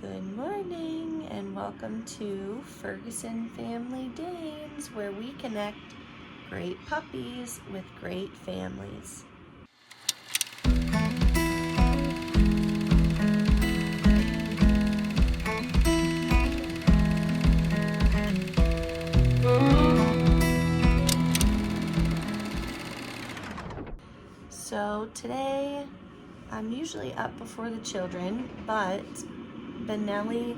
Good morning and welcome to Ferguson Family Danes, where we connect great puppies with great families. So today I'm usually up before the children, but Benelli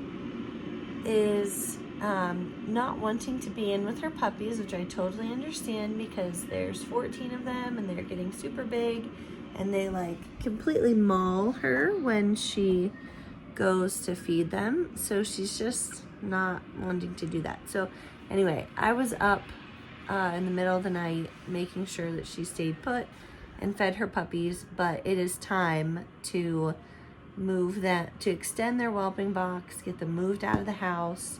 is not wanting to be in with her puppies, which I totally understand because there's 14 of them and they're getting super big and they like completely maul her when she goes to feed them. So she's just not wanting to do that. So anyway, I was up in the middle of the night making sure that she stayed put and fed her puppies, but it is time to move that, to extend their whelping box, get them moved out of the house,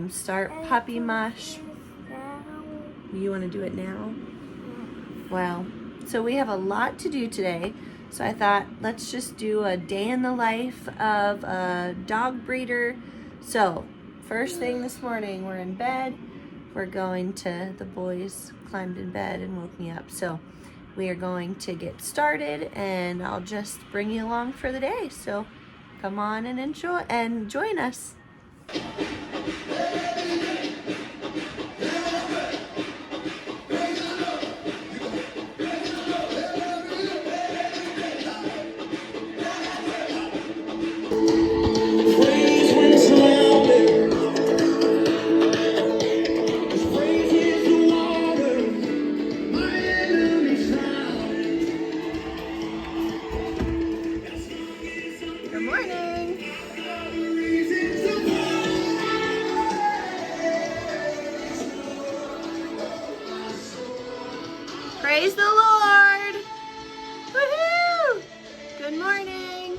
start puppy mush. You want to do it now? Well, so we have a lot to do today. So I thought, let's just do a day in the life of a dog breeder. So first thing this morning, we're in bed. The boys climbed in bed and woke me up. So we are going to get started and I'll just bring you along for the day. So come on and enjoy and join us. Praise the Lord! Woohoo! Good morning!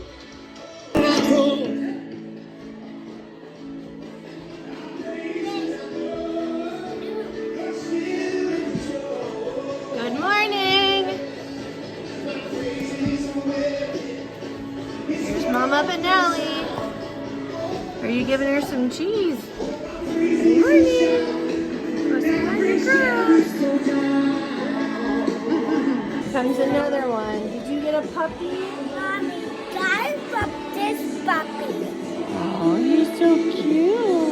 Good morning! Here's Mama Benelli. Are you giving her some cheese? Good morning! Good morning, girls! Comes another one. Did you get a puppy? Mommy, I love this puppy. Oh, you're so cute.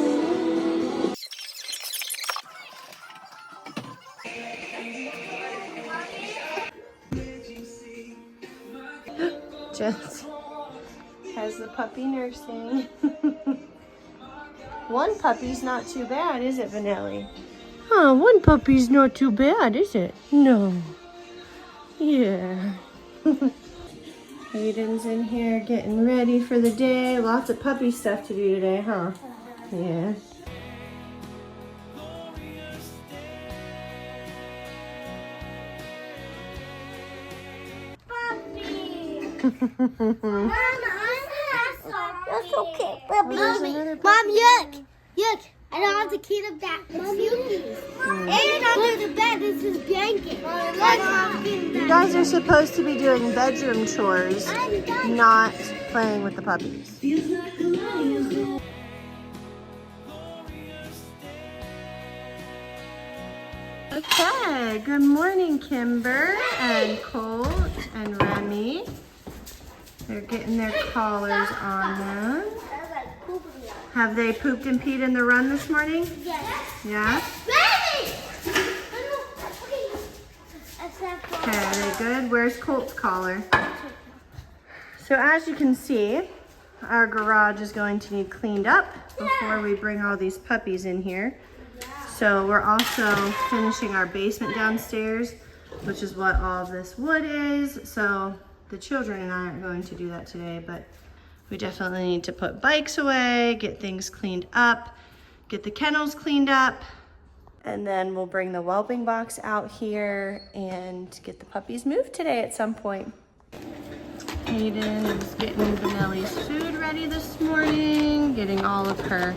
Jess has the puppy nursing. One puppy's not too bad, is it, Benelli? Huh, one puppy's not too bad, is it? No. Yeah. Aiden's in here getting ready for the day. Lots of puppy stuff to do today, huh? Yeah. Puppy. Mom, that's okay, puppy. Mom, yuck. I don't have to clean up that. And under the bed is his blanket. You guys are supposed to be doing bedroom chores, not playing with the puppies. Okay, good morning, Kimber and Colt and Remy. They're getting their collars on them. Have they pooped and peed in the run this morning? Yes. Yeah? Ready! Okay, are they good? Where's Colt's collar? So as you can see, our garage is going to need cleaned up before we bring all these puppies in here. So we're also finishing our basement downstairs, which is what all of this wood is. So the children and I aren't going to do that today, but we definitely need to put bikes away, get things cleaned up, get the kennels cleaned up, and then we'll bring the whelping box out here and get the puppies moved today at some point. Hayden is getting Benelli's food ready this morning, getting all of her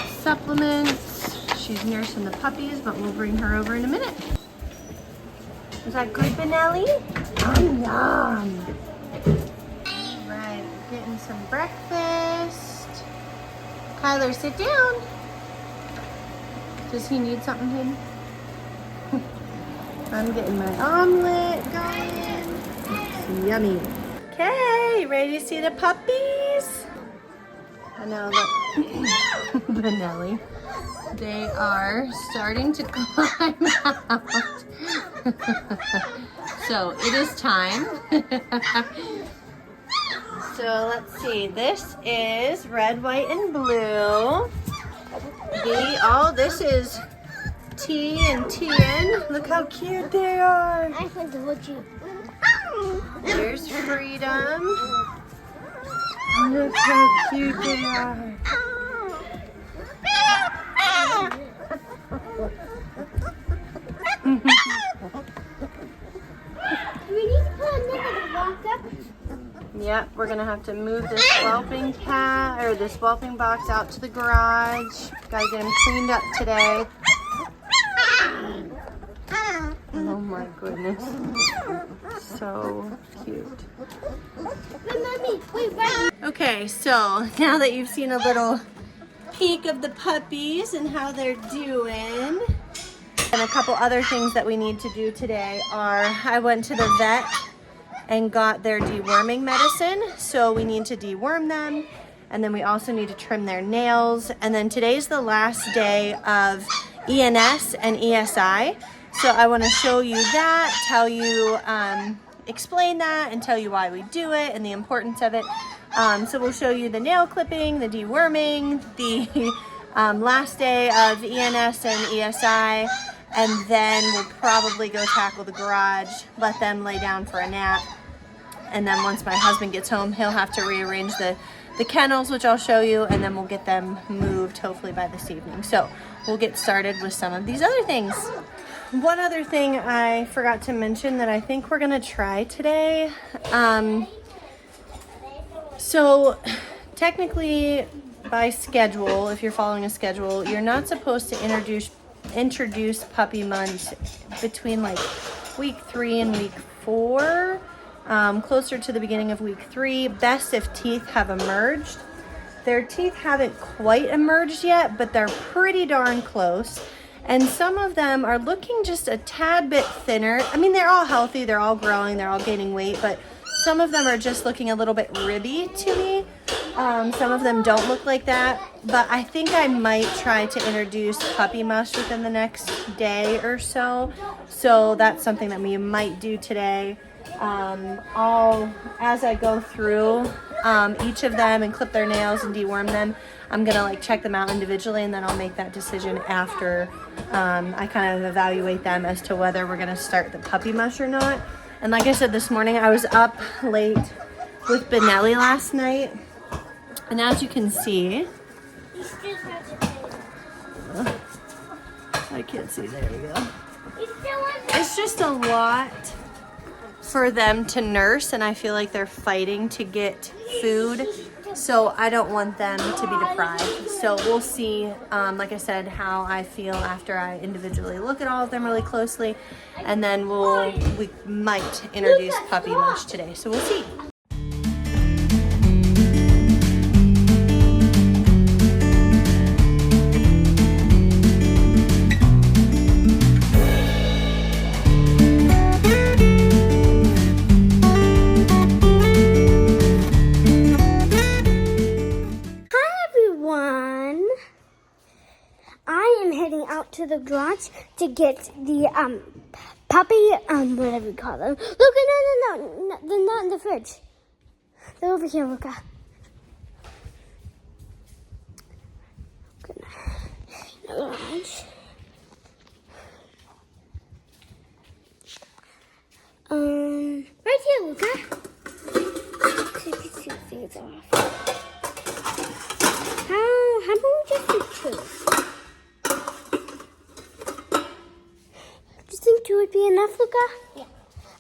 supplements. She's nursing the puppies, but we'll bring her over in a minute. Is that good, Benelli? Yum. Right, getting some breakfast. Kyler, sit down. Does he need something, Hayden? I'm getting my omelet going. It's yummy. Okay, ready to see the puppies? I know, look. Benelli. They are starting to climb out. So it is time. So let's see. This is red, white, and blue. This is T and Tien. Look how cute they are. I think the wood you. There's Freedom. Look how cute they are. We need to put another walk up. Yep, we're gonna have to move this whelping cat or this whelping box out to the garage. Gotta get him cleaned up today. Oh my goodness. So cute. Mommy, wait, right. Okay, so now that you've seen a little peek of the puppies and how they're doing, and a couple other things that we need to do today are I went to the vet and got their deworming medicine. So we need to deworm them. And then we also need to trim their nails. And then today's the last day of ENS and ESI. So I want to show you that, tell you, explain that and tell you why we do it and the importance of it. So we'll show you the nail clipping, the deworming, the last day of ENS and ESI. And then we'll probably go tackle the garage, let them lay down for a nap. And then once my husband gets home, he'll have to rearrange the kennels, which I'll show you, and then we'll get them moved hopefully by this evening. So we'll get started with some of these other things. One other thing I forgot to mention that I think we're gonna try today. So technically by schedule, if you're following a schedule, you're not supposed to introduce puppy munch between like week 3 and week 4, closer to the beginning of week 3. Best if teeth have emerged. Their teeth haven't quite emerged yet, but they're pretty darn close. And some of them are looking just a tad bit thinner. I mean, they're all healthy, they're all growing, they're all gaining weight, but some of them are just looking a little bit ribby to me. Some of them don't look like that, but I think I might try to introduce puppy mush within the next day or so. So that's something that we might do today. As I go through each of them and clip their nails and deworm them, I'm gonna like check them out individually, and then I'll make that decision after I kind of evaluate them as to whether we're gonna start the puppy mush or not. And like I said this morning, I was up late with Benelli last night. And as you can see, I can't see, there we go. It's just a lot for them to nurse, and I feel like they're fighting to get food. So I don't want them to be deprived. So we'll see, like I said, how I feel after I individually look at all of them really closely. And then we might introduce puppy mush today. So we'll see. To the garage to get the puppy whatever you call them. Luca, no, they're not in the fridge. They're over here, Luca. Garage. Right here, Luca. Take these 2 things off. How about we just do 2? Think 2 would be enough, Luca? Yeah.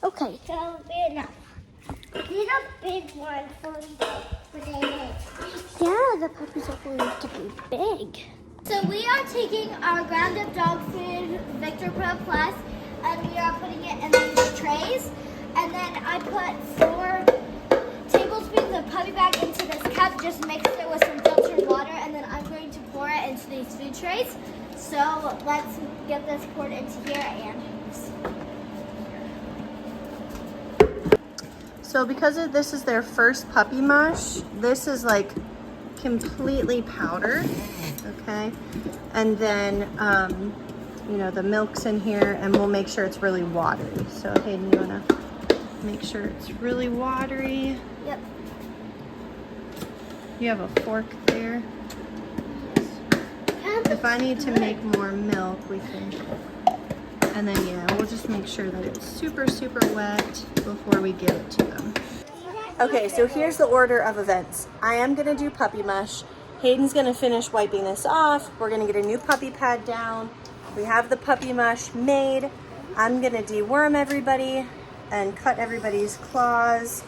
Okay. 2 would be enough. These are big ones for DANE. Yeah, the puppies are going to be big. So we are taking our ground up dog food, Victor Pro Plus, and we are putting it in these trays. And then I put 4 tablespoons of puppy bag into this cup, just mixed it with some filtered water, and then I'm going toys. So let's get this cord into here and. So because this is their first puppy mush, this is like completely powdered, okay? And then, you know, the milk's in here, and we'll make sure it's really watery. So Hayden, you wanna make sure it's really watery? Yep. You have a fork there. If I need to make more milk, we can. And then, yeah, we'll just make sure that it's super, super wet before we give it to them. Okay, so here's the order of events. I am gonna do puppy mush. Hayden's gonna finish wiping this off. We're gonna get a new puppy pad down. We have the puppy mush made. I'm gonna deworm everybody and cut everybody's claws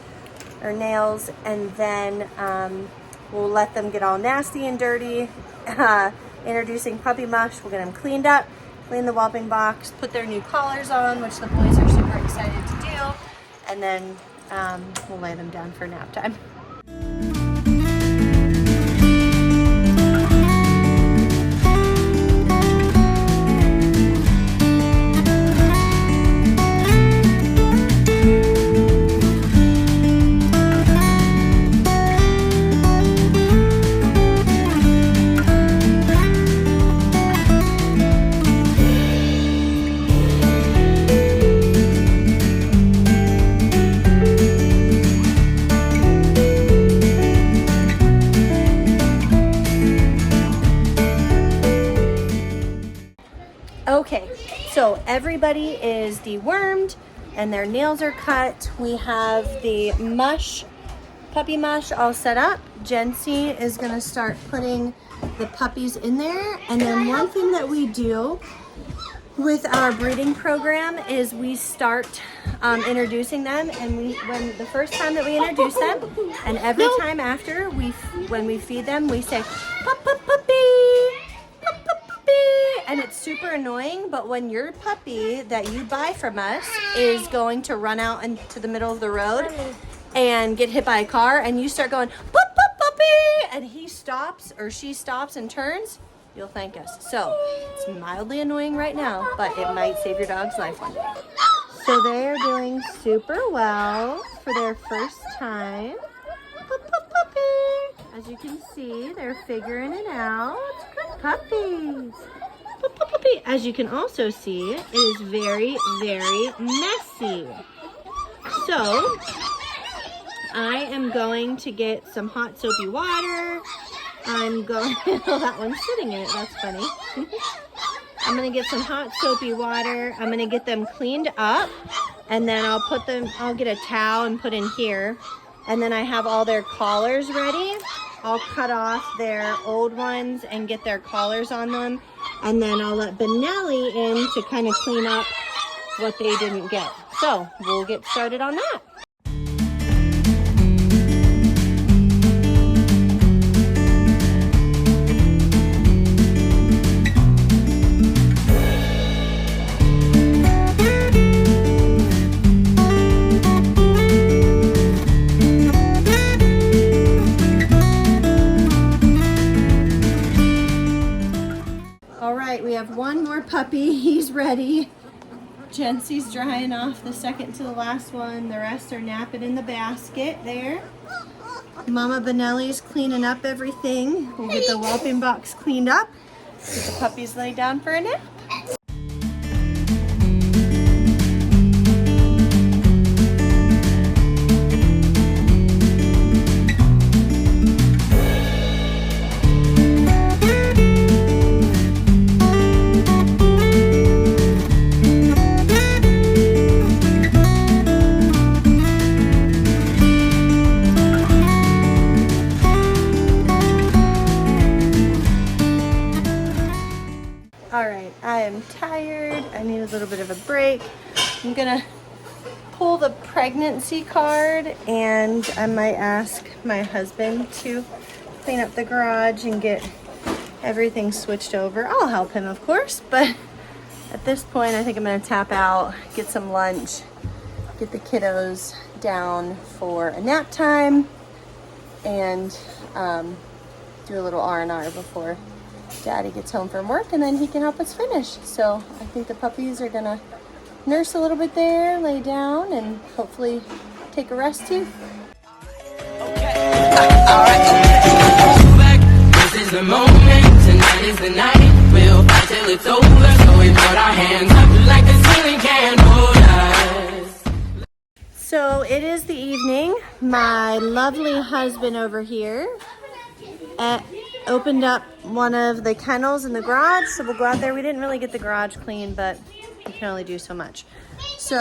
or nails, and then we'll let them get all nasty and dirty. Introducing puppy mush. We'll get them cleaned up, clean the whelping box, put their new collars on, which the boys are super excited to do, and then we'll lay them down for nap time. Okay, so everybody is dewormed and their nails are cut. We have the mush, puppy mush all set up. Jency is gonna start putting the puppies in there. And then one thing that we do with our breeding program is we start introducing them, and when the first time that we introduce them, and every time after when we feed them, we say, puppy. And it's super annoying, but when your puppy that you buy from us is going to run out into the middle of the road and get hit by a car, and you start going, puppy, and he stops or she stops and turns, you'll thank us. So it's mildly annoying right now, but it might save your dog's life one day. So they are doing super well for their first time. Puppy. As you can see, they're figuring it out. Good puppies. Puppy. As you can also see, it is very, very messy. So I am going to get some hot soapy water. I'm going, oh, that one's sitting in it. That's funny. I'm going to get some hot soapy water. I'm going to get them cleaned up, and then I'll get a towel and put in here. And then I have all their collars ready. I'll cut off their old ones and get their collars on them. And then I'll let Benelli in to kind of clean up what they didn't get. So we'll get started on that. We have one more puppy. He's ready. Jency's drying off the second to the last one. The rest are napping in the basket there. Mama Benelli's cleaning up everything. We'll get the whelping box cleaned up. Get the puppies laid down for a nap. Alright, I am tired. I need a little bit of a break. I'm gonna pull the pregnancy card, and I might ask my husband to clean up the garage and get everything switched over. I'll help him, of course, but at this point I think I'm gonna tap out, get some lunch, get the kiddos down for a nap time, and do a little R&R before Daddy gets home from work, and then he can help us finish. So I think the puppies are gonna nurse a little bit there, lay down, and hopefully take a rest too. This is the moment, tonight is the night. We'll fight till it's over, so we put our hands up like the ceiling can't hold us. So it is the evening. My lovely husband over here opened up one of the kennels in the garage, so we'll go out there. We didn't really get the garage clean, but we can only do so much. So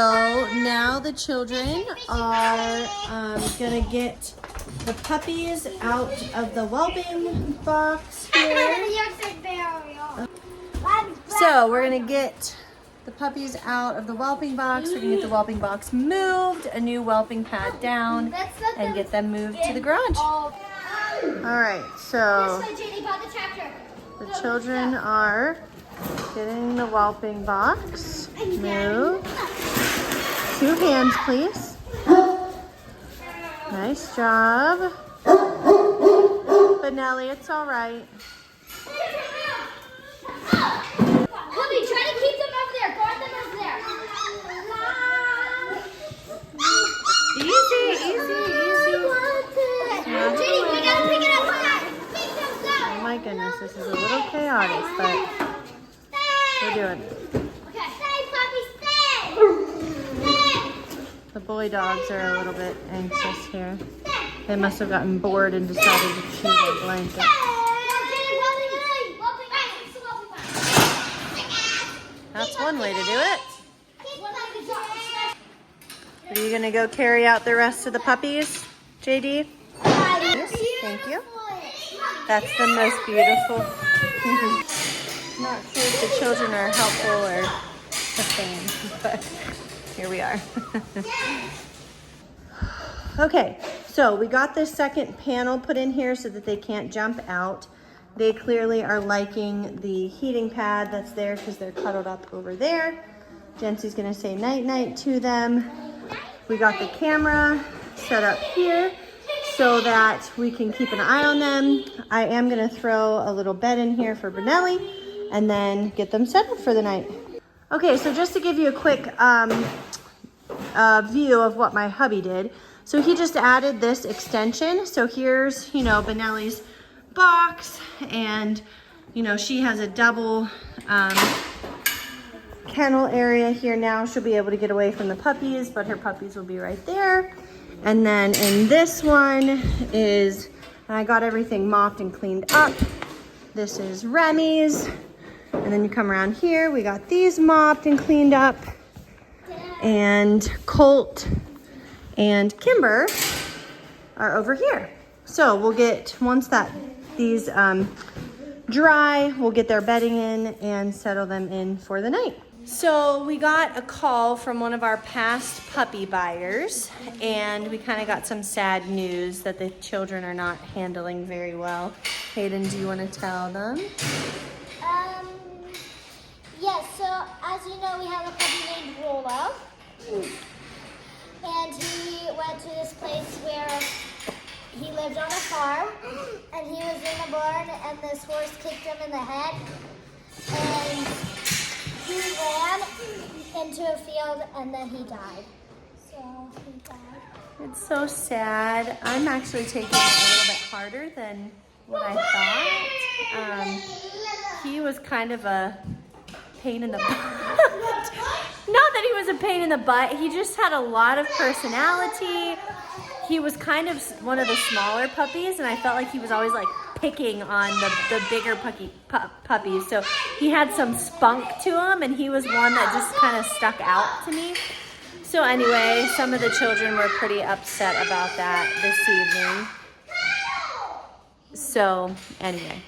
now the children are gonna get the puppies out of the whelping box here. So we're gonna get the puppies out of the whelping box. We're gonna get the whelping box moved, a new whelping pad down, and get them moved to the garage. All right, so the children are getting the whelping box moved. 2 hands, please. Nice job. But Nelly, it's all right. Chloe, try to keep them up there. Guard them up there. Easy. Judy, we gotta pick it up high. Pick them up. Oh my goodness, this is a little chaotic, but we're doing it. Okay. Stay, puppy, stay. The boy dogs are a little bit anxious here. They must have gotten bored and decided to choose a blanket. That's one way to do it. Are you gonna go carry out the rest of the puppies, JD? Yes, thank you. That's the most beautiful. Not sure if the children are helpful or a fan, but here we are. Okay, so we got this second panel put in here so that they can't jump out. They clearly are liking the heating pad that's there because they're cuddled up over there. Jency's gonna say night-night to them. We got the camera set up here so that we can keep an eye on them. I am gonna throw a little bed in here for Benelli and then get them settled for the night. Okay, so just to give you a quick view of what my hubby did. So he just added this extension. So here's, Benelli's box, and, she has a double kennel area here now. She'll be able to get away from the puppies, but her puppies will be right there. And then in this one is, I got everything mopped and cleaned up. This is Remy's. And then you come around here, we got these mopped and cleaned up. And Colt and Kimber are over here. So we'll get, once these dry, we'll get their bedding in and settle them in for the night. So we got a call from one of our past puppy buyers, and we kind of got some sad news that the children are not handling very well. Hayden, do you want to tell them? Yes, so as you know, we have a puppy named Rolo. And he went to this place where he lived on a farm, and he was in a barn, and this horse kicked him in the head, and he ran into a field, and then he died. So he died. It's so sad. I'm actually taking it a little bit harder than what I thought. He was kind of a pain in the butt. Not that he was a pain in the butt. He just had a lot of personality. He was kind of one of the smaller puppies, and I felt like he was always like picking on the bigger puppies. So he had some spunk to him, and he was one that just kind of stuck out to me. So anyway, some of the children were pretty upset about that this evening. So anyway,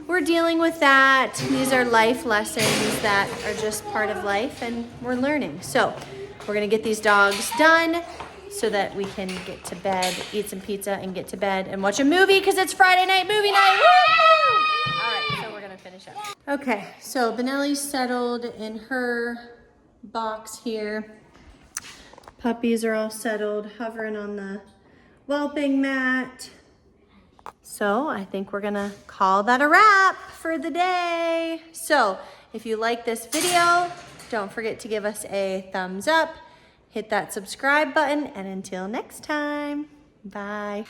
we're dealing with that. These are life lessons that are just part of life, and we're learning. So we're gonna get these dogs done so that we can get to bed, eat some pizza, and get to bed and watch a movie because it's Friday night movie night. Woo! All right, so we're gonna finish up. Okay, so Benelli's settled in her box here. Puppies are all settled, hovering on the whelping mat. So I think we're gonna call that a wrap. for the day. So if you like this video, don't forget to give us a thumbs up, hit that subscribe button, and until next time, bye.